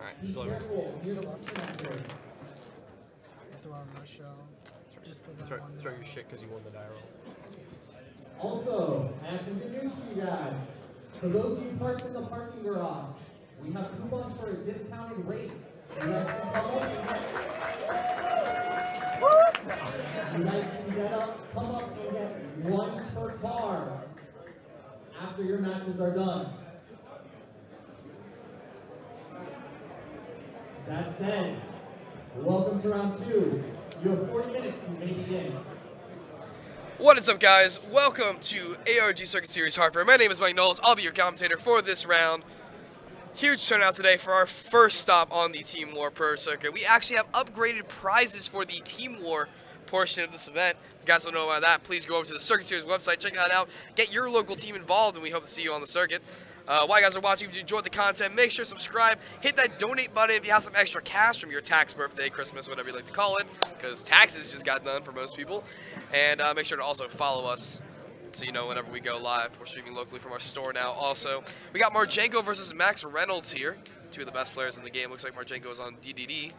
Alright, Be deliver. careful near the connector. Throw on my shell. Just because Throw your shit because you won the die roll. Also, I have some good news for you guys. For those of you parked in the parking garage, we have coupons for a discounted rate. You guys can come up and come up and get one per car after your matches are done. That said, welcome to round 2. You have 40 minutes to make it in. What is up, guys? Welcome to ARG Circuit Series Hartford. My name is Mike Knowles. I'll be your commentator for this round. Huge turnout today for our first stop on the Team War Pro Circuit. We actually have upgraded prizes for the Team War portion of this event. If you guys don't know about that, please go over to the Circuit Series website, check that out, get your local team involved, and we hope to see you on the circuit. While you guys are watching, if you enjoyed the content, make sure to subscribe, hit that donate button if you have some extra cash from your tax, birthday, Christmas, whatever you like to call it, because taxes just got done for most people. And make sure to also follow us so you know whenever we go live. We're streaming locally from our store now. Also, we got Marjanco versus Max Reynolds here, two of the best players in the game. Looks like Marjanco is on DDD.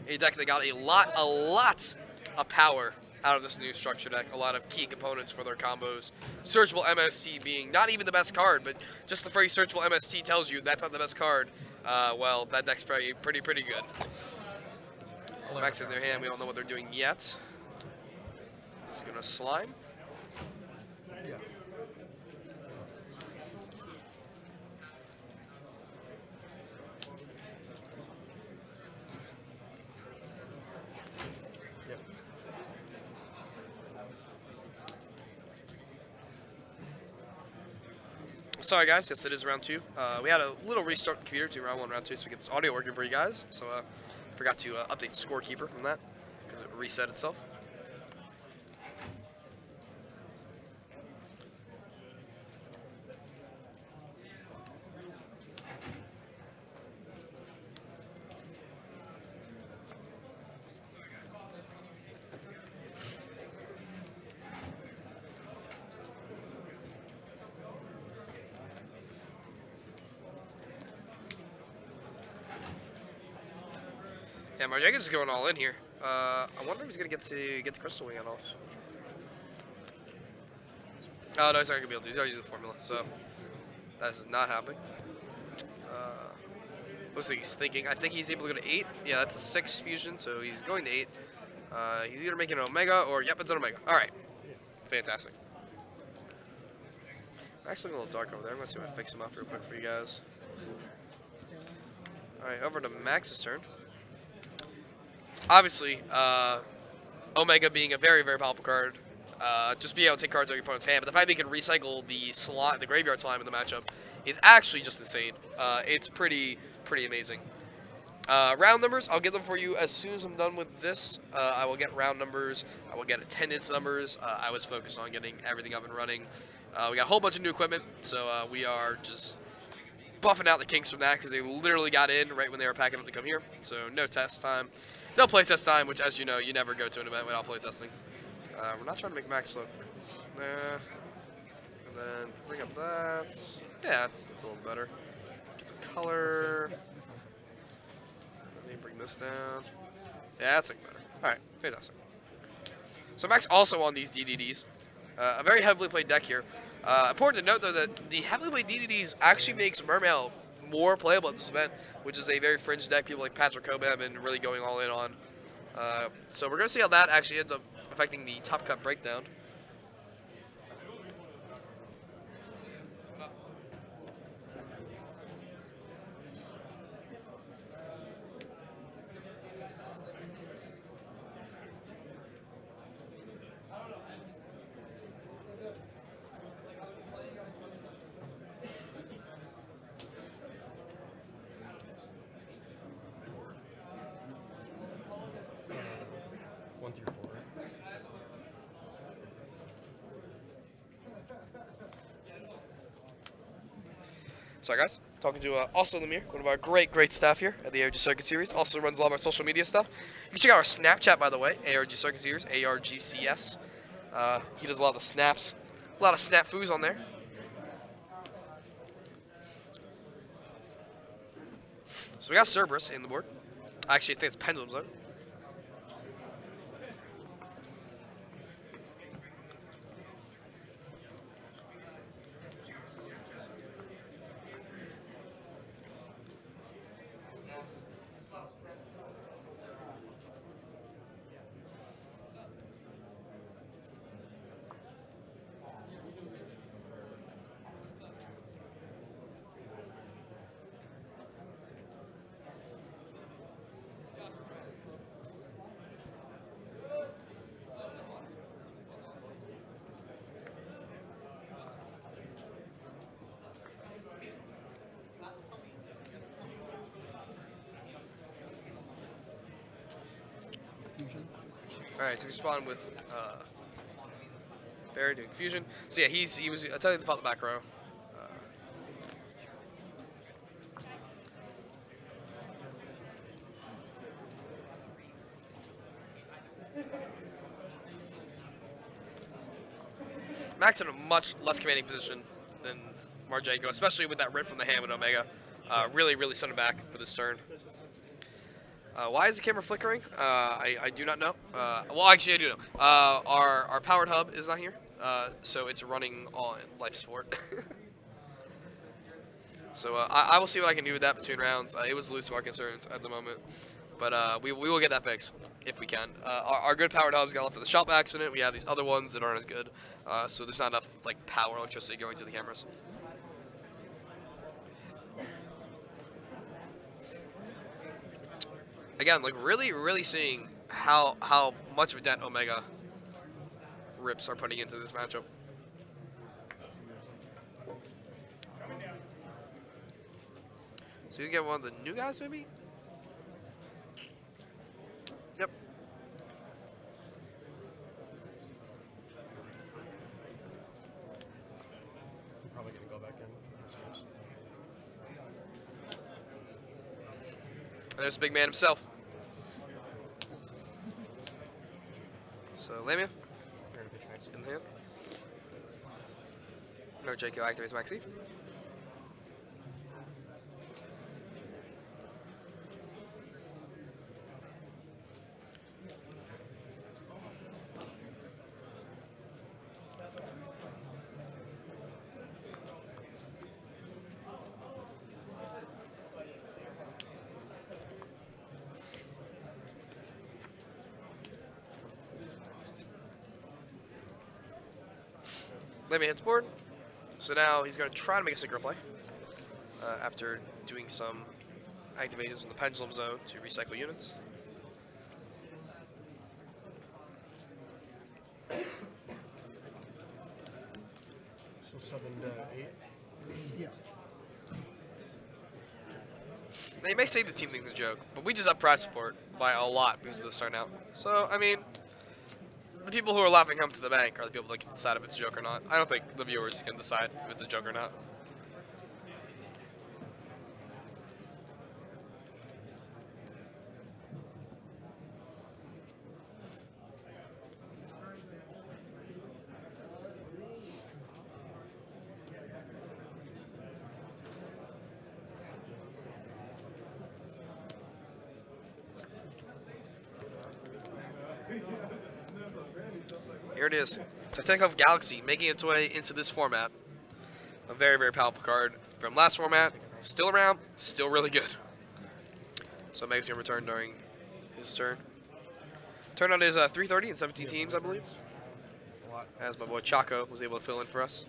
A deck that got a lot of power out of this new structure deck. A lot of key components for their combos. Searchable MST being not even the best card, but just the phrase searchable MST tells you that's not the best card. Well, that deck's pretty good. Max in their hand, we don't know what they're doing yet. This is gonna slime. Yeah. Sorry guys, yes it is round 2. We had a little restart the computer between round 1 and round 2 so we get this audio working for you guys. So forgot to update the scorekeeper from that because it reset itself. Yeah, Marjanco's going all in here. I wonder if he's gonna get the Crystal Wing at all. Oh no, he's not gonna be able to. He's already using the formula, so that is not happening. Looks like he's thinking. I think he's able to go to 8. Yeah, that's a 6 fusion, so he's going to 8. He's either making an Omega or yep, it's an Omega. All right, fantastic. Actually, looking a little dark over there. I'm gonna see if I fix him up real quick for you guys. All right, over to Max's turn. Obviously, Omega being a very powerful card, just being able to take cards out of your opponent's hand, but the fact that he can recycle the graveyard slime in the matchup is actually just insane. It's pretty amazing. Round numbers, I'll get them for you as soon as I'm done with this. I will get round numbers, I will get attendance numbers. I was focused on getting everything up and running. We got a whole bunch of new equipment, so we are just buffing out the kinks from that because they literally got in right when they were packing up to come here, so no test time. No playtest time, which, as you know, you never go to an event without playtesting. We're not trying to make Max look. Nah. And then bring up that. Yeah, that's a little better. Get some color. And then bring this down. Yeah, that's looking better. All right, fantastic. So Max also on these DDDs. A very heavily played deck here. Important to note, though, that the heavily played DDDs actually makes Mermail more playable at this event, which is a very fringe deck people like Patrick Coben have been really going all in on. So we're going to see how that actually ends up affecting the top cut breakdown. Sorry guys, talking to also Lemire, one of our great staff here at the ARG Circuit Series. Also runs a lot of our social media stuff. You can check out our Snapchat, by the way, ARG Circuit Series, ARGCS. He does a lot of the snaps, a lot of snap foos on there. So we got Cerberus in the board. Actually, I think it's Pendulum Zone. Fusion. Alright, so we spawn with Barry doing fusion. So yeah, he was. I'll tell you about the back row. Max in a much less commanding position than Marjanco, especially with that rip from the hand with Omega. Really sent him back for this turn. Why is the camera flickering? I do not know. Well, actually, I do know. Our powered hub is not here, so it's running on life support. So I will see what I can do with that between rounds. It was the least of our concerns at the moment, but we will get that fixed if we can. Our good powered hubs got left for the shop accident. We have these other ones that aren't as good, so there's not enough like power electricity going to the cameras. Again, like really seeing how much of a dent Omega rips are putting into this matchup. So you get one of the new guys, maybe? Yep. I'm probably gonna go back in. And there's the big man himself. So Lamia You're gonna pitch Max. in the hand. No JQ activates Maxi. Lamia hits board. So now he's going to try to make a synchro play after doing some activations in the pendulum zone to recycle units. So 7 to 8. Yeah. Now, you may say the team thinks it's a joke, but we just up prize support by a lot because of this turnout. So, I mean, the people who are laughing home to the bank are the people that can decide if it's a joke or not. I don't think the viewers can decide if it's a joke or not. Here it is, Titankov Galaxy making its way into this format. A very powerful card from last format. Still around, still really good. So Meg's gonna return during his turn. Turnout is 330 and 17 teams, I believe. As my boy Chaco was able to fill in for us.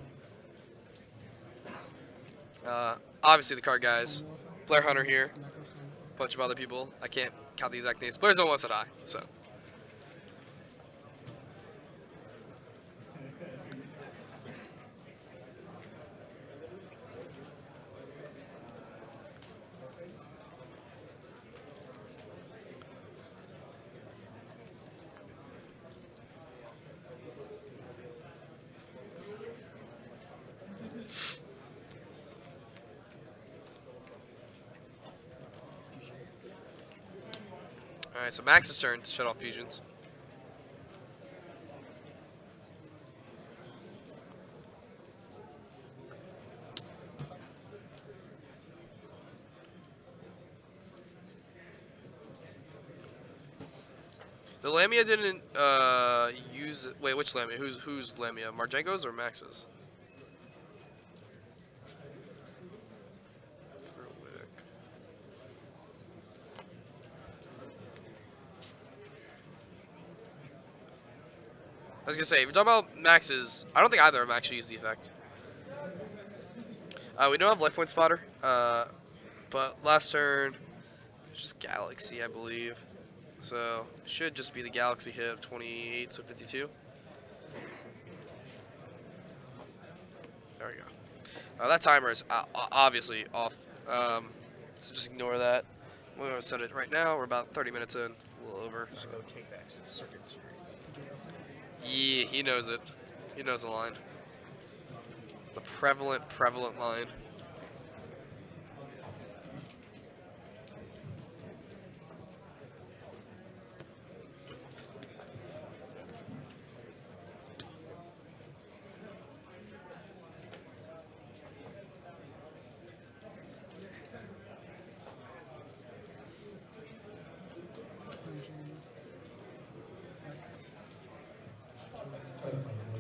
Obviously the card guys, Blair Hunter here, a bunch of other people. I can't count the exact names. Blair's the one that I, so. Alright, so Max's turn to shut off fusions. The Lamia didn't use. Wait, which Lamia? Who's Lamia? Marjanco's or Max's? I was gonna say, if you're talking about Max's, I don't think either of them actually used the effect. We don't have life point spotter, but last turn, it's just Galaxy, I believe. So, should just be the Galaxy hit of 28, so 52. There we go. That timer is obviously off, so just ignore that. We're going to set it right now. We're about 30 minutes in, a little over. So go take back to Circuit Series. Yeah, he knows it. He knows the line. The prevalent line.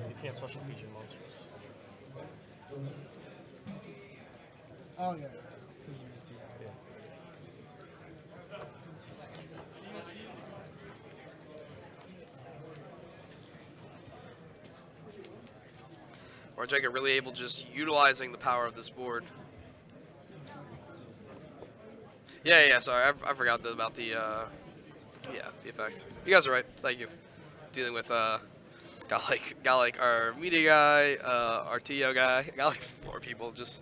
You can't special feature monsters. Oh, yeah. 'Cause you do that. Yeah. Marjanco really able just utilizing the power of this board. Yeah, sorry, I forgot about the, yeah, the effect. You guys are right, thank you. Dealing with, got like our media guy, our TO guy, got like 4 people just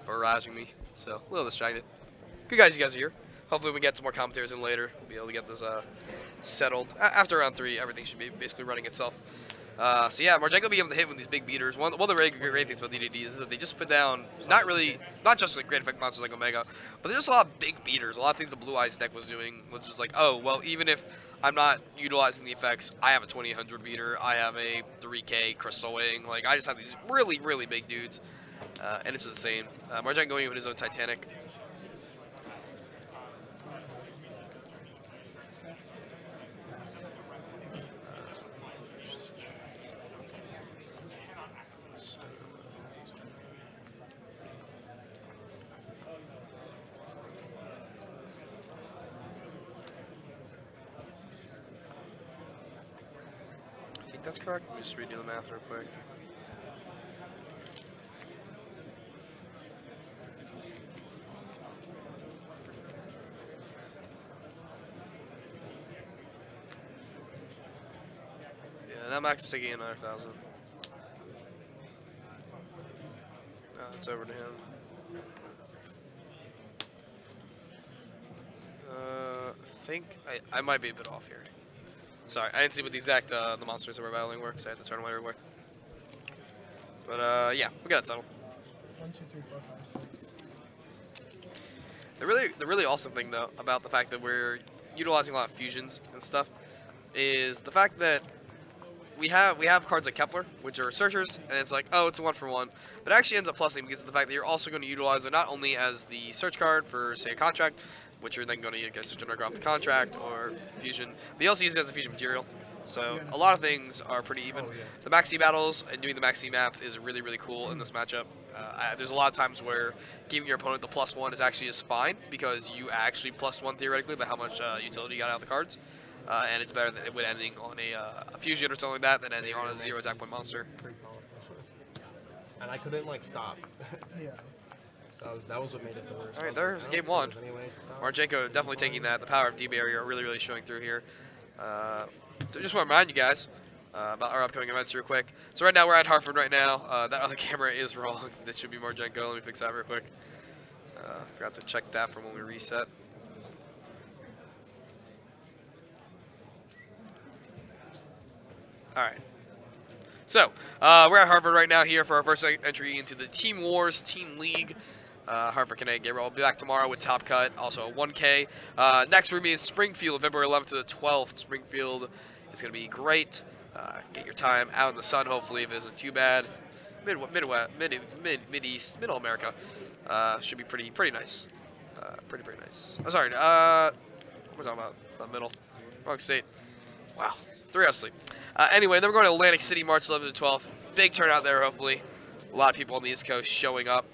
barraging me, so a little distracted. Good guys, you guys are here. Hopefully we get some more commentators in later. We'll be able to get this settled. After round 3, everything should be basically running itself. So yeah, Marjanco being able to hit with these big beaters. One of the really great things about DDD is that they just put down not just like great effect monsters like Omega, but there's just a lot of big beaters. A lot of things the Blue Eyes deck was doing was just like, oh, well, even if I'm not utilizing the effects, I have a 2800 beater, I have a 3K Crystal Wing. Like, I just have these really, really big dudes, and it's just insane. Marjanco going with his own Titanic. That's correct. Let me just redo the math real quick. Yeah, now Max is taking another 1,000. It's over to him. I think I might be a bit off here. Sorry, I didn't see what the exact the monsters that we're battling were, so I had to turn away real quick. But yeah, we got it settled. 1, 2, 3, 4, 5, 6. The really awesome thing though about the fact that we're utilizing a lot of fusions and stuff is the fact that we have cards like Kepler, which are searchers, and it's like, oh, it's a 1-for-1, but it actually ends up plussing because of the fact that you're also going to utilize it not only as the search card for, say, a contract, which you're then going to get to generate off the contract or fusion, but you also use it as a fusion material. So a lot of things are pretty even. Oh, yeah. The maxi battles and doing the maxi math is really, really cool in this matchup. There's a lot of times where giving your opponent the +1 is actually just fine because you actually +1 theoretically by how much utility you got out of the cards. And it's better than it would ending on a fusion or something like that than ending on a 0 attack point monster. Pretty powerful. And I couldn't like stop. Yeah. So that was what made it the worst. All right, I was there's like, game I don't 1. think there's any way to stop. Marjanco definitely taking that. The power of D barrier really showing through here. So just want to remind you guys about our upcoming events real quick. So right now we're at Hartford right now. That other camera is wrong. This should be Marjanco. Let me fix that real quick. Forgot to check that from when we reset. All right. So we're at Hartford right now here for our first entry into the Team Wars Team League. Hartford, Connecticut. We'll be back tomorrow with Top Cut, also a 1K. Next for me is Springfield, February 11th to the 12th. Springfield is going to be great. Get your time out in the sun, hopefully, if it isn't too bad. Mid-East, Middle America should be pretty nice. Pretty nice. Oh, sorry. What am I talking about? It's not middle. Wrong state. Wow, 3 hours sleep. Anyway, then we're going to Atlantic City, March 11th to 12th. Big turnout there, hopefully. A lot of people on the East Coast showing up,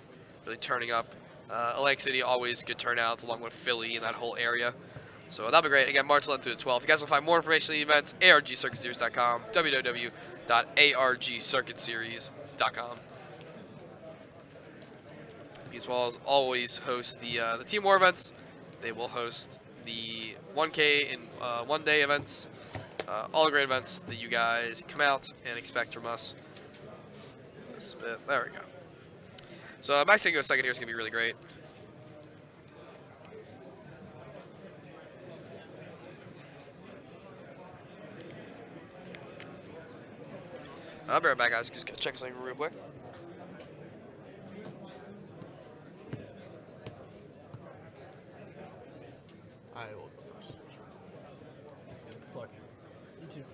really turning up. Atlantic City, always good turnouts, along with Philly and that whole area. So that'll be great. Again, March 11th through the 12th. If you guys want to find more information on the events, ARGCircuitSeries.com, www.argcircuitseries.com. As well as always host the Team War events. They will host the 1K and 1-day events. All the great events that you guys come out and expect from us. This bit, there we go. So Max going to go second here. It's going to be really great. I'll be right back, guys. Just check something real quick. I will go first. Look. You too.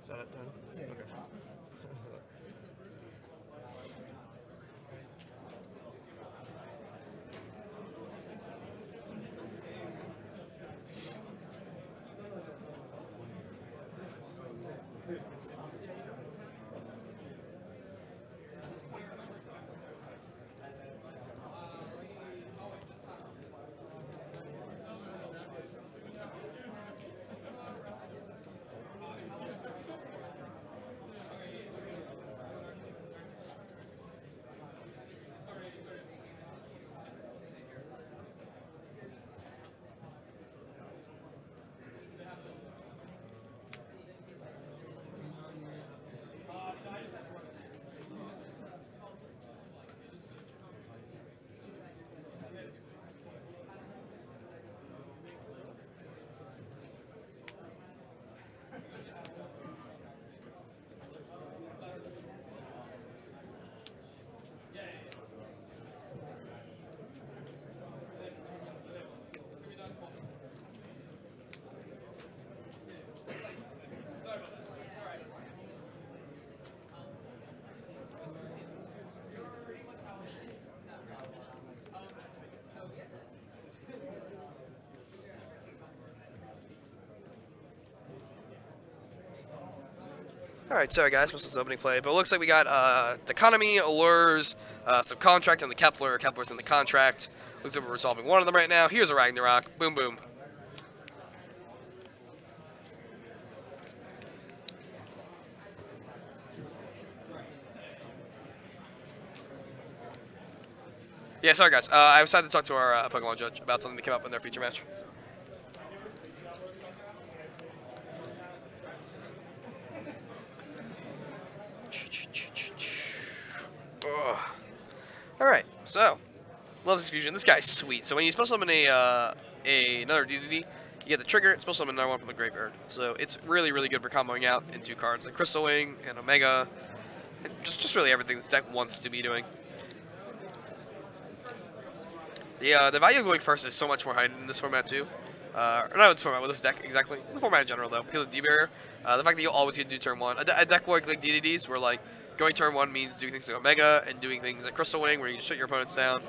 Is that it done? Yeah. Okay. Alright, sorry guys, missed this opening play, but it looks like we got the economy, allures, some contract on the Kepler. Kepler's in the contract. Looks like we're resolving one of them right now. Here's a Ragnarok. Boom, boom. Yeah, sorry guys. I decided to talk to our Pokemon judge about something that came up in their feature match. Alright, so loves this fusion. This guy's sweet. So when you spell summon another DDD, you get the trigger, spell summon another one from the graveyard. So it's really, really good for comboing out into cards like Crystal Wing and Omega. And just really everything this deck wants to be doing. The value of going first is so much more heightened in this format too. Or not in this format, with this deck exactly. The format in general though, because of D-Barrier. The fact that you'll always get to do turn 1. A deck like DDDs where like going turn 1 means doing things like Omega and doing things like Crystal Wing where you can shut your opponents down.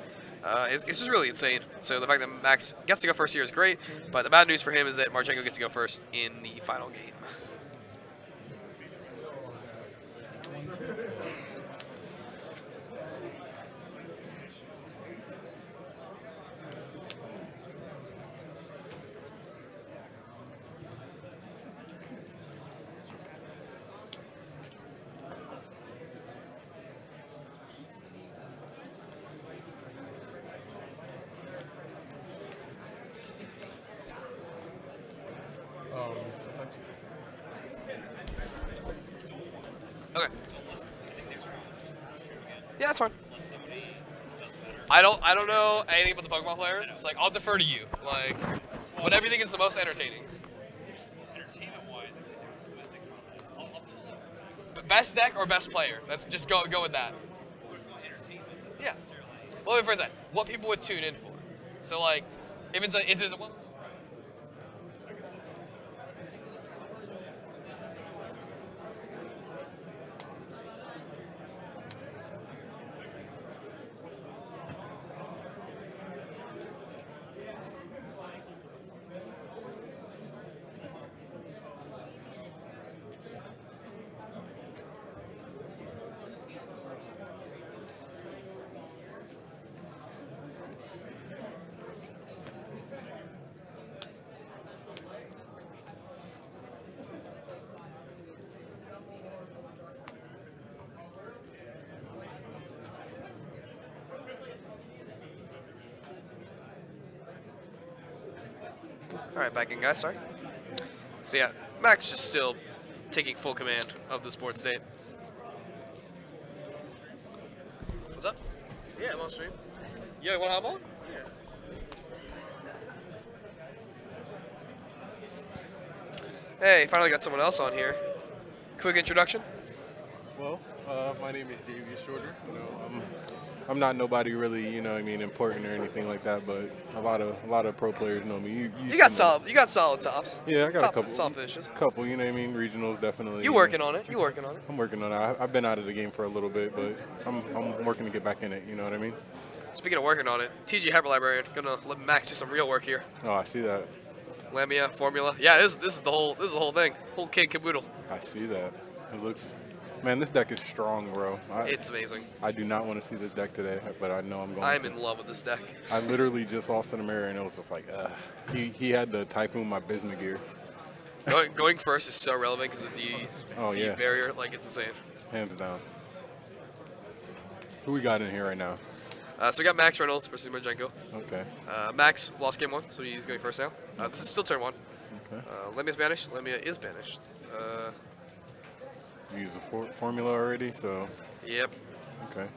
It's just really insane. So the fact that Max gets to go first here is great, but the bad news for him is that Marjanco gets to go first in the final game. Okay. Yeah, that's fine. I don't know anything about the Pokemon player. It's like I'll defer to you. Like, whatever you think is the most entertaining. Entertainment-wise, Best deck or best player? Let's just go with that. Yeah. Well, let me phrase that. What people would tune in for. So like, if it's a well. All right, back in, guys. Sorry. So yeah, Max is still taking full command of the sports state. What's up? Yeah, I'm on stream. Yeah, you want to hop on? Yeah. Hey, finally got someone else on here. Quick introduction. Well, my name is Davey Shorter. You know, I'm not nobody really, you know what I mean, important or anything like that, but a lot of pro players know me. You got solid tops. Yeah, I got a couple. Solid finishes. Couple, you know what I mean, regionals definitely. You working on it? You working on it? I'm working on it. I've been out of the game for a little bit, but I'm working to get back in it. You know what I mean? Speaking of working on it, TG Hyper Librarian gonna let Max do some real work here. Oh, I see that. Lamia, Formula. Yeah, this is the whole thing. Whole kit caboodle. I see that. It looks. Man, this deck is strong, bro. It's amazing. I do not want to see this deck today, but I know I'm going to. I'm in love with this deck. I literally just lost in the mirror, and it was just like, he had the Typhoon my Bismugear. Going first is so relevant because of D barrier. Like, it's insane. Hands down. Who we got in here right now? So we got Max Reynolds versus Marjanco. Okay. Max lost game 1, so he's going first now. This is still turn 1. Okay. Lemia's banished. Lemia is banished. You use the formula already, so. Yep. Okay.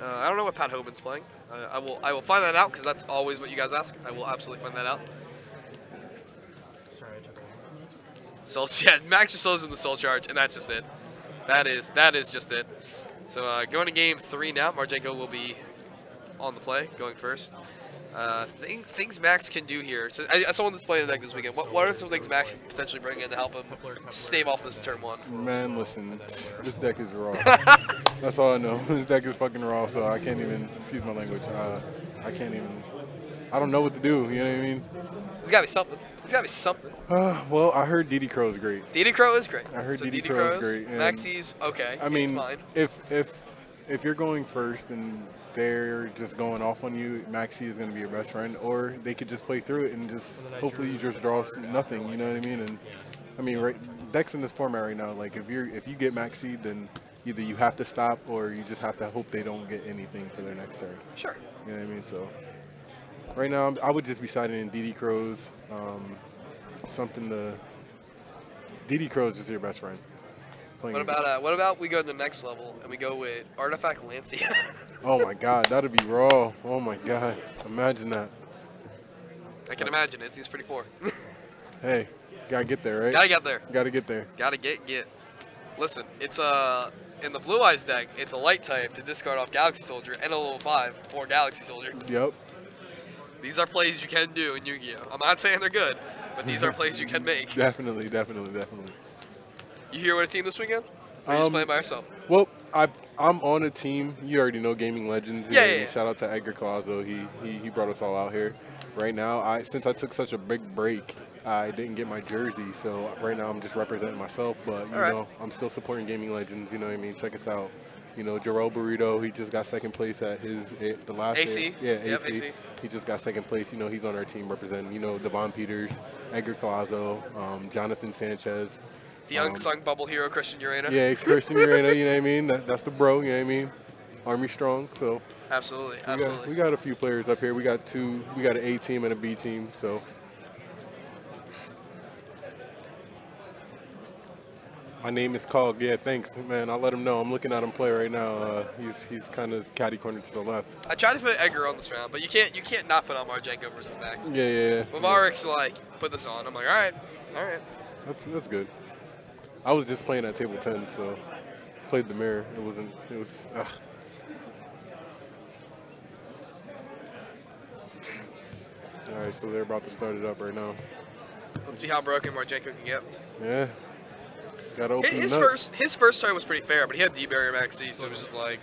I don't know what Pat Hoban's playing. I will find that out because that's always what you guys ask. I will absolutely find that out. Sorry, I took a Soul, yeah, Max just slows in the soul charge, and that's just it. That is just it. So going to game 3 now. Marjanco will be on the play, going first. Things Max can do here. So, as someone that's playing the deck this weekend, what are some things Max can potentially bring in to help him stave off this turn 1? Man, listen, this deck is raw. That's all I know. This deck is fucking raw, so I can't even, excuse my language, I can't even, I don't know what to do, you know what I mean? There's gotta be something. There's gotta be something. Well, I heard DD Crow is great. DD Crow is great. I heard so DD Crow is great. Maxie's okay. I mean, it's fine. if you're going first and they're just going off on you, Maxie is going to be your best friend, or they could just play through it and just hopefully you just draw nothing, you know what I mean? And I mean, decks in this format right now, like if you get Maxie, then either you have to stop or you just have to hope they don't get anything for their next turn. Sure. You know what I mean? So right now, I would just be siding in DD Crows, something to. DD Crows is your best friend. What about we go to the next level and we go with Artifact Lancia? Oh my God, that'd be raw. Oh my God, imagine that. I can imagine it. Seems pretty poor. Hey, gotta get there, right? Gotta get there. Gotta get there. Gotta get. Listen, it's in the Blue Eyes deck, it's a light type to discard off Galaxy Soldier and a level 5 for Galaxy Soldier. Yep. These are plays you can do in Yu-Gi-Oh! I'm not saying they're good, but these are plays you can make. Definitely. You here with a team this weekend? Or are you just playing by yourself? Well, I'm on a team. You already know Gaming Legends. Yeah. Shout out to Edgar Clauso. He brought us all out here. Right now, since I took such a big break, I didn't get my jersey. So right now I'm just representing myself. But you know, I'm still supporting Gaming Legends. You know what I mean? Check us out. You know, Jarrell Burrito, he just got second place at the last AC. Yeah, yep, AC. He just got second place. You know, he's on our team representing, you know, Devon Peters, Edgar Clauso, Jonathan Sanchez. The unsung bubble hero, Christian Urena. Yeah, Christian Urena, you know what I mean? That's the bro, you know what I mean? Army strong, so. Absolutely. We got a few players up here. We got an A team and a B team, so. My name is Cog. Yeah, thanks, man. I'll let him know. I'm looking at him play right now. He's kind of catty corner to the left. I tried to put Edgar on this round, but you can't not put on Marjanco versus Max. Yeah. But Marik's like, put this on. I'm like, all right. That's good. I was just playing at table 10, so played the mirror. It was. Ugh. All right, so they're about to start it up right now. Let's see how broken Marjanco can get. Yeah. Gotta open his it up. his first turn was pretty fair, but he had D barrier Max C, so it was just like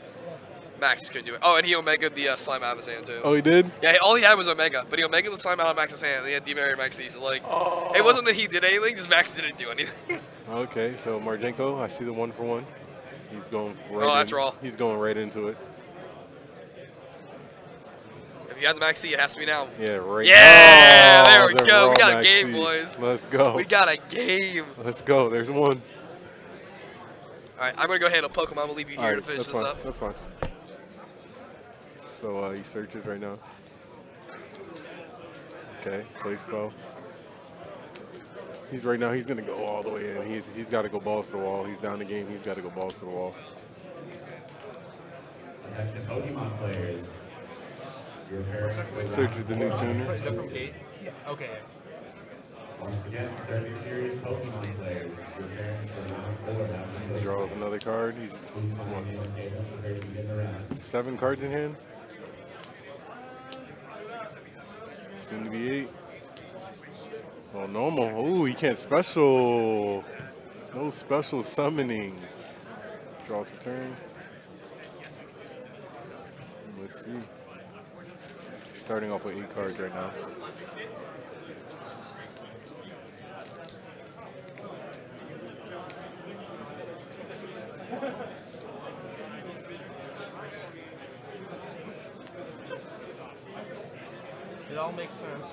Max couldn't do it. Oh, and he Omega'd the slime out of his hand too. Oh, he did? Yeah, all he had was Omega, but he Omega'd the slime out of Max's hand. And he had D barrier Max C, so like it wasn't that he did anything, just Max didn't do anything. Okay, so Marjanco, I see the 1-for-1. He's going right. Oh, that's raw. He's going right into it. If you have the Max C, it has to be now. Yeah, right. Yeah, Oh, there we the go. We raw got a Max game, C. boys. Let's go. We got a game. Let's go. There's one. All right, I'm gonna go handle Pokemon. We'll leave you here to finish this up. That's fine. So he searches right now. Okay, play spell. He's right now. He's gonna go all the way in. He's got to go balls to the wall. He's down the game. He's got to go balls to the wall. Attention Pokemon players. Your parents will Searches the new tuner. Is that from Gate? Yeah. Okay. Once again, Circuit Series Pokemon players. Your parents will not forward after He draws another card. He's Please find your name on the table prepared to begin the round. 7 cards in hand. Soon to be 8. Oh, normal. Oh, he can't special. No special summoning. Draws a turn. Let's see. Starting off with 8 cards right now. It all makes sense.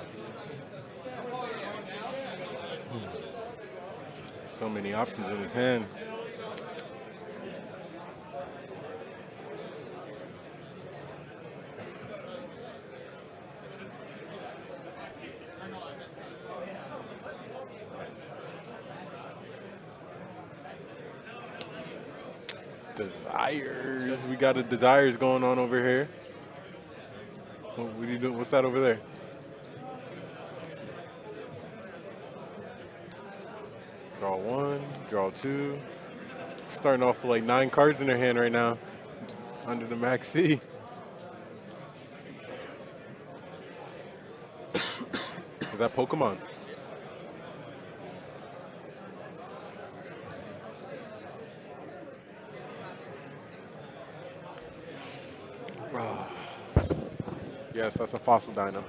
So many options in his hand. Desires. We got a Desires going on over here. What are you doing? What's that over there? Draw 1, draw 2. Starting off with like 9 cards in their hand right now. Under the Max C. Is that Pokemon? Oh. Yes, that's a fossil dino.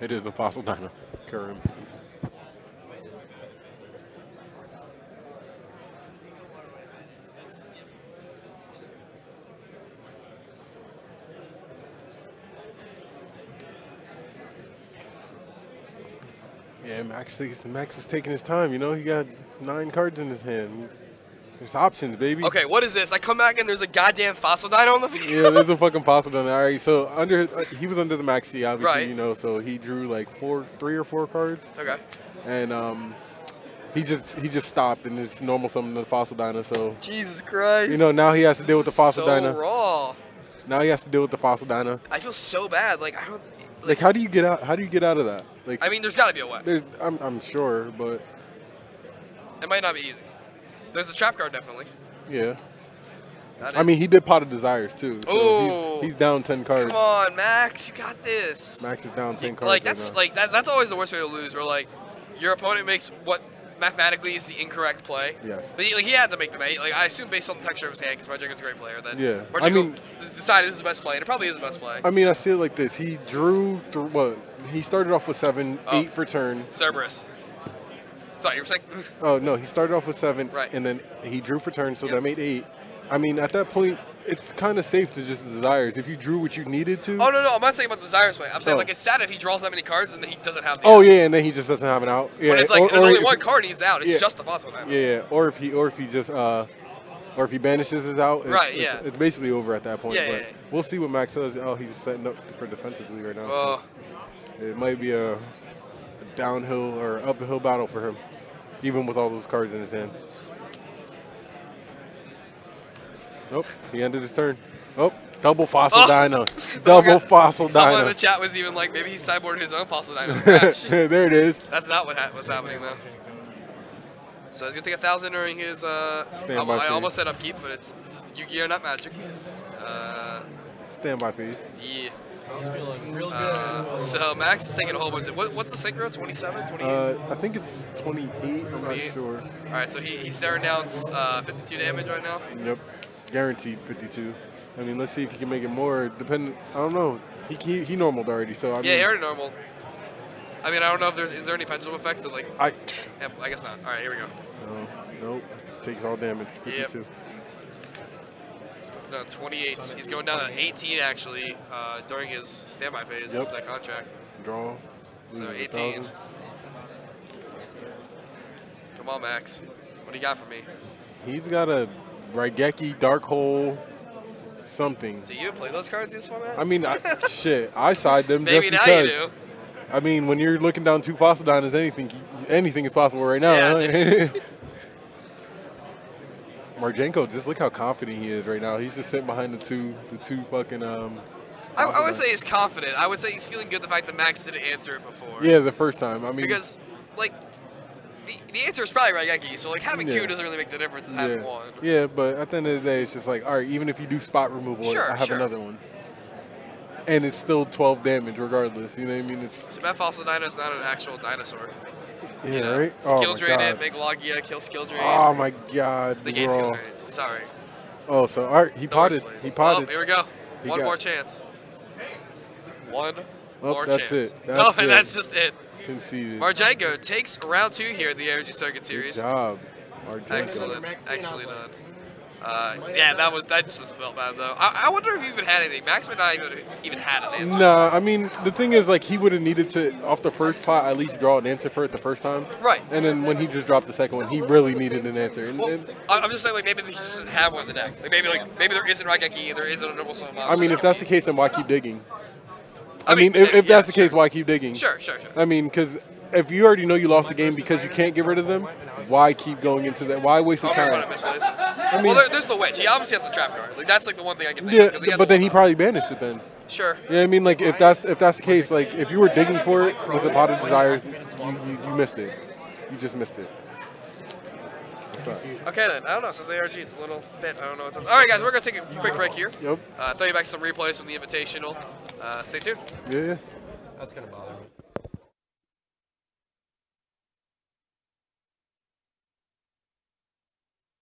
It is a fossil dino. Karim. Yeah, Max is taking his time, you know? He got 9 cards in his hand. There's options, baby. Okay, what is this? I come back and there's a goddamn fossil dino on the field. Yeah, there's a fucking fossil dino. All right, so he was under the Max C, obviously, Right. you know, so he drew like 3 or 4 cards. Okay. And he just stopped and it's normal summon the fossil dino, so Jesus Christ. you know, now he has to deal with the fossil so dino. raw. Now he has to deal with the fossil dino. I feel so bad. Like I don't. Like, how do you get out? How do you get out of that? Like, I mean, there's got to be a way. I'm sure, but It might not be easy. There's a trap card, definitely. yeah. That I is- mean, he did pot of desires too. So Ooh. he's down 10 cards. Come on, Max, you got this. Max is down 10 cards. Like right that's now. like that's always the worst way to lose. Where like your opponent makes what mathematically is the incorrect play. Yes. But he had to make the mate. Like I assume based on the texture of his hand, because Marjanco's a great player. That Yeah. Marjanco I mean- decided this is the best play, and it probably is the best play. I mean, I see it like this. He drew what? He started off with 7, Oh. 8 for turn. Cerberus. Sorry, you were saying? Oh no, he started off with 7, Right. and then he drew for turn, so Yep. that made 8. I mean, at that point, it's kind of safe to just desires. If you drew what you needed to. Oh no, I'm not saying about the desires play. I'm saying Oh. like it's sad if he draws that many cards and then he doesn't have. The Oh out. yeah, and then he just doesn't have an out. Yeah, When it's like there's or only if- one card and he's out. It's yeah. just the fossil man. Yeah, or if he just or if he banishes his out, Right, yeah. it's basically over at that point. Yeah, but yeah. we'll see what Max does. Oh, he's just setting up for defensively right now. Oh, So it might be a downhill or uphill battle for him, even with all those cards in his hand. Nope, he ended his turn. Oh, double fossil dino. Double Okay. fossil Someone in dino. the chat was even like, maybe he sideboarded his own fossil dino. Crash. There it is. That's not what's happening though. So he's gonna take 1,000 during his. I Standby phase. almost said upkeep, but it's Yu-Gi-Oh, not Magic. Standby phase. Yeah. I was feeling real good. So Max is taking a whole bunch of. What's the synchro? 27, 28? I think it's 28. I'm not 28? sure. All right, so he's staring down 52 damage right now. Yep, guaranteed 52. I mean, let's see if he can make it more. Depending, I don't know. He normaled already, so I mean. Yeah, he already normal. I mean, I don't know if is there any pendulum effects that like. I guess not. All right, here we go. No, nope. Takes all damage. 52. Yep. It's now 28. He's going down to 18 actually during his standby phase. Yep. It's that contract. Draw. So loses 18. 1,000. Come on, Max. What do you got for me? He's got a Raigeki, Dark Hole, something. Do you play those cards this format? I mean, shit. I side them Maybe just now because. you do. I mean, when you're looking down 2 fossil dinos, anything is possible right now. Yeah, huh? Marjanco, just look how confident he is right now. He's just sitting behind the two fucking. I would say he's confident. I would say he's feeling good the fact that Max didn't answer it before. Yeah, the first time. I mean, Because, like, the answer is probably Raigeki, so like having Yeah. 2 doesn't really make the difference as having 1. Yeah, but at the end of the day, it's just like, all right, even if you do spot removal, Sure, I have sure. another one. And it's still 12 damage regardless. You know what I mean? It's So that fossil dino is not an actual dinosaur. yeah, You know, right. Skill my drain God. it, make Logia, kill skill drain. Oh my God, The gate's bro. skill drain. Sorry. Oh, so all right, he The worst potted. place. He potted. Oh, here we go. He One got- more chance. One Oh, more that's chance. it. Oh, That's and it. that's just it. Conceded. Marjanco takes round 2 here at the Energy Circuit Series. Good job, Marjanco. Excellent. Excellent done. Yeah, that just was felt bad though. I wonder if he even had anything. Max might not even had an answer. Nah, I mean the thing is like he would have needed to off the first pot at least draw an answer for it the first time. Right. And then when he just dropped the second one, he really needed an answer. And, I'm just saying like maybe he just didn't have one in the deck. Like maybe there isn't Raigeki and there isn't a normal summon monster. I mean, if that's the case, then why keep digging? I mean, if that's the case, why keep digging? Sure. I mean, because if you already know you lost the game because you can't get rid of them, why keep going into that? Why waste the time? I mean, well, there's the witch. He obviously has the trap card. Like that's like the one thing I can think Yeah, of. 'Cause he had but the then he probably banished it then. Sure. Yeah, I mean, like if that's the case, like if you were digging for it with the pot of desires, you missed it. You just missed it. That's not. Okay then. I don't know. It says ARG. It's a little bit. I don't know what it says. All right, guys. We're gonna take a quick break here. Yep. Throw you back some replays from the Invitational. Stay tuned. Yeah. That's gonna bother me.